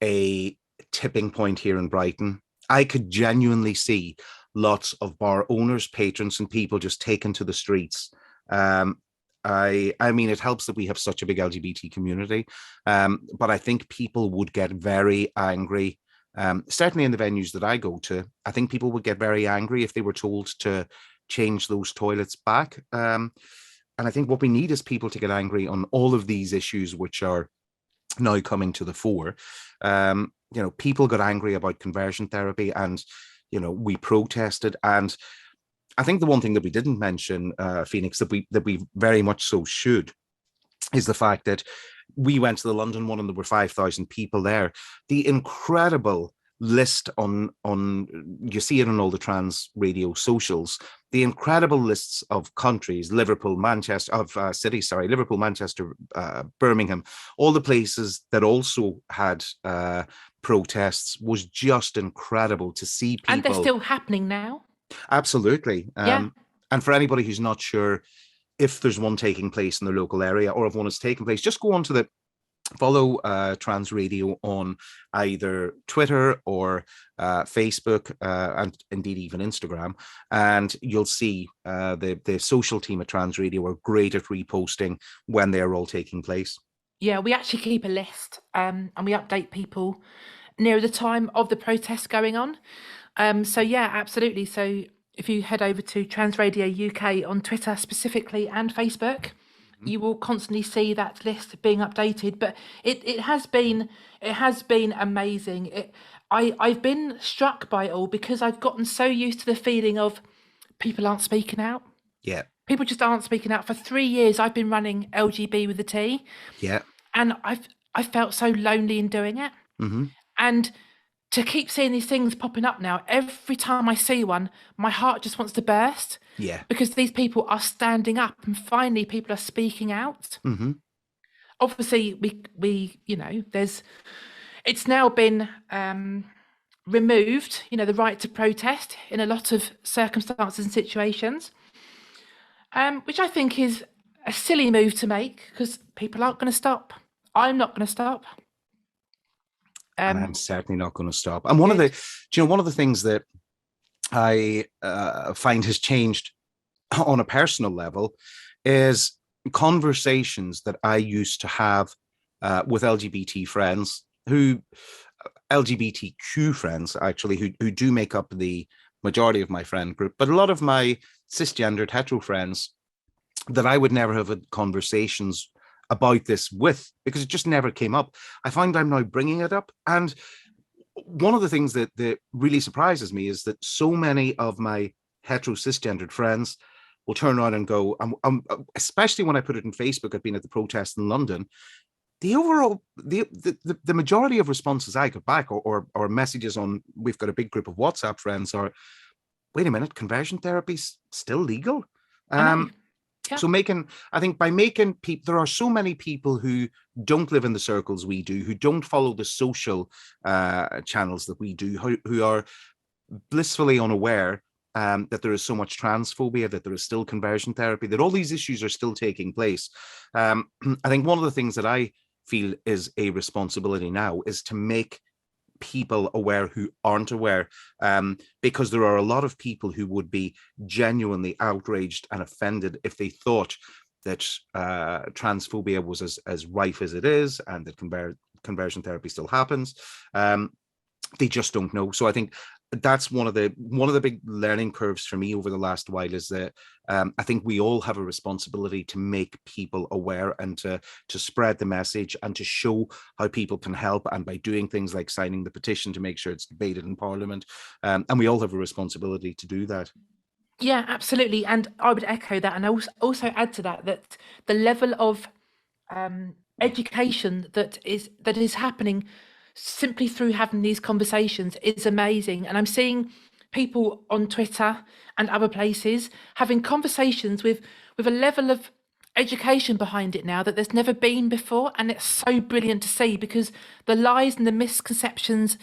a tipping point here in Brighton. I could genuinely see lots of bar owners, patrons, and people just taken to the streets. I mean, it helps that we have such a big LGBT community, but I think people would get very angry. Certainly in the venues that I go to, I think people would get very angry if they were told to change those toilets back. And I think what we need is people to get angry on all of these issues, which are now coming to the fore. People got angry about conversion therapy, and we protested. And I think the one thing that we didn't mention, Phoenix, that we very much so should, is the fact that we went to the London one and there were 5,000 people there. The incredible list on you see it on all the trans radio socials, the incredible lists of countries, Liverpool, Manchester, Birmingham, all the places that also had protests, was just incredible to see people. And they're still happening now. Absolutely. And for anybody who's not sure if there's one taking place in their local area or if one is taking place, just go on to follow Trans Radio on either Twitter or Facebook, and indeed even Instagram, and you'll see the social team at Trans Radio are great at reposting when they are all taking place. Yeah, we actually keep a list, and we update people near the time of the protests going on. So yeah, absolutely. So if you head over to Trans Radio UK on Twitter specifically and Facebook, you will constantly see that list being updated. But it has been amazing. I've been struck by it all because I've gotten so used to the feeling of people aren't speaking out. Yeah. People just aren't speaking out. For 3 years, I've been running LGB with a T. Yeah. And I felt so lonely in doing it. Mm-hmm. And to keep seeing these things popping up now, every time I see one, my heart just wants to burst. Yeah. Because these people are standing up and finally people are speaking out. Mm-hmm. Obviously, we it's now been removed, the right to protest in a lot of circumstances and situations, which I think is a silly move to make because people aren't going to stop. I'm not going to stop. And I'm certainly not going to stop. And one of the things that I find has changed on a personal level is conversations that I used to have with LGBTQ friends who do make up the majority of my friend group, but a lot of my cisgendered hetero friends that I would never have had conversations about this with because it just never came up. I find I'm now bringing it up. And one of the things that really surprises me is that so many of my hetero cisgendered friends will turn around and go, especially when I put it in Facebook, I've been at the protest in London, the majority of responses I got back or messages on, we've got a big group of WhatsApp friends, are, wait a minute, conversion therapy's still legal? Yeah. So there are so many people who don't live in the circles we do, who don't follow the social channels that we do, who are blissfully unaware that there is so much transphobia, that there is still conversion therapy, that all these issues are still taking place. I think one of the things that I feel is a responsibility now is to make people aware who aren't aware, because there are a lot of people who would be genuinely outraged and offended if they thought that transphobia was as rife as it is and that conversion therapy still happens. They just don't know. So I think that's one of the big learning curves for me over the last while is that I think we all have a responsibility to make people aware and to spread the message and to show how people can help, and by doing things like signing the petition to make sure it's debated in Parliament, and we all have a responsibility to do that. Yeah, absolutely. And I would echo that, and I also add to that the level of education that is happening simply through having these conversations is amazing. And I'm seeing people on Twitter and other places having conversations with a level of education behind it now that there's never been before, and it's so brilliant to see, because the lies and the misconceptions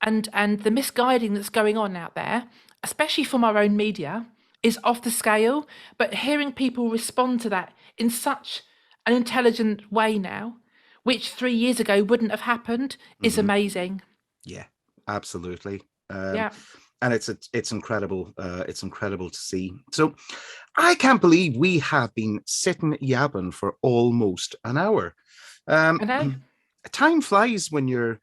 and the misguiding that's going on out there, especially from our own media, is off the scale. But hearing people respond to that in such an intelligent way now, which 3 years ago wouldn't have happened, is amazing. Yeah, absolutely. Yeah. And it's incredible. It's incredible to see. So I can't believe we have been sitting yapping for almost an hour. I know. Time flies when you're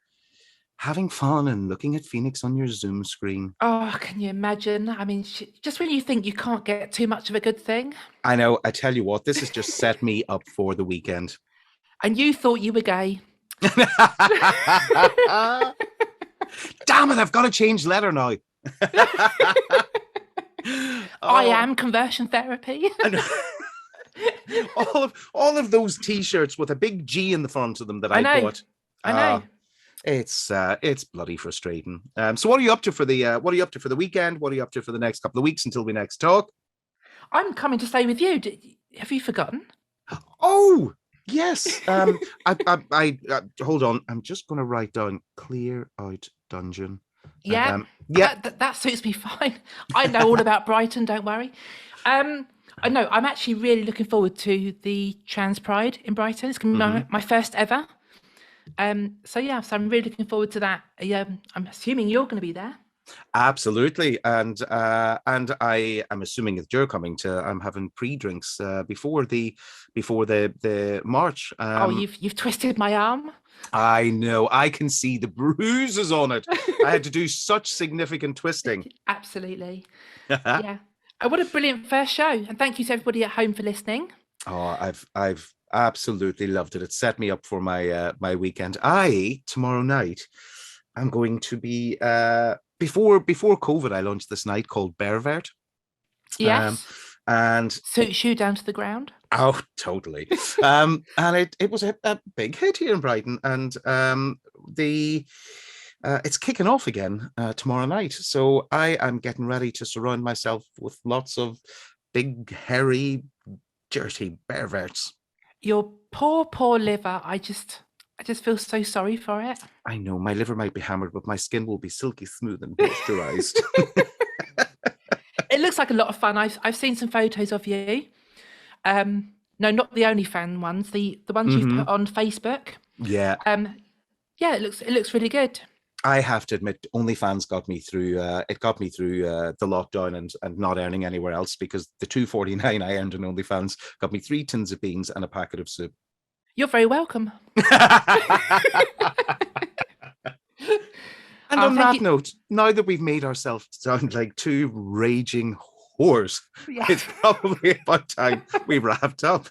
having fun and looking at Phoenix on your Zoom screen. Oh, can you imagine? I mean, just when you think you can't get too much of a good thing. I know. I tell you what, this has just set me up for the weekend. And you thought you were gay. Damn it, I've got to change letter now. I am conversion therapy. all of those T-shirts with a big G in the front of them that I bought. I know. It's bloody frustrating. So what are you up to for the weekend? What are you up to for the next couple of weeks until we next talk? I'm coming to stay with you. Have you forgotten? Oh, yes. I hold on. I'm just going to write down clear out dungeon. Yeah. That suits me fine. I know all about Brighton. Don't worry. I know. I'm actually really looking forward to the Trans Pride in Brighton. It's going to be my first ever. So I'm really looking forward to that. I'm assuming you're going to be there. Absolutely, and I am assuming that you're coming to. I'm having pre-drinks before the march. You've twisted my arm. I know. I can see the bruises on it. I had to do such significant twisting. Absolutely. Yeah. What a brilliant first show, and thank you to everybody at home for listening. Oh, I've absolutely loved it. It set me up for my my weekend. Tomorrow night, I'm going to be before COVID. I launched this night called Bervert. Yes. And suits you down to the ground. Oh, totally. And it was a big hit here in Brighton, and it's kicking off again tomorrow night. So I am getting ready to surround myself with lots of big, hairy, dirty perverts. Your poor liver. I just feel so sorry for it. I know my liver might be hammered, but my skin will be silky smooth and moisturized. It looks like a lot of fun. I've seen some photos of you. No, not the OnlyFans ones. The ones you've put on Facebook. Yeah. Yeah, it looks really good. I have to admit, OnlyFans got me through. It got me through the lockdown and not earning anywhere else, because the $2.49 I earned in OnlyFans got me 3 tins of beans and a packet of soup. You're very welcome. And on that note, now that we've made ourselves sound like 2 raging whores, it's probably about time we wrapped up.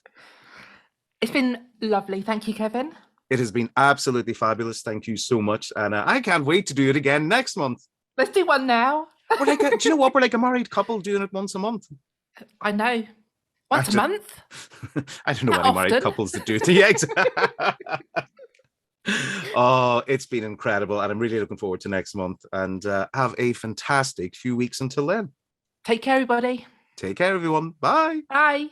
It's been lovely. Thank you, Kevin. It has been absolutely fabulous. Thank you so much. And I can't wait to do it again next month. Let's do one now. We're like do you know what? We're like a married couple doing it once a month. I know. Once a month? I don't know any married couples that do it. Yeah, exactly. Oh, it's been incredible. And I'm really looking forward to next month. And have a fantastic few weeks until then. Take care, everybody. Take care, everyone. Bye. Bye.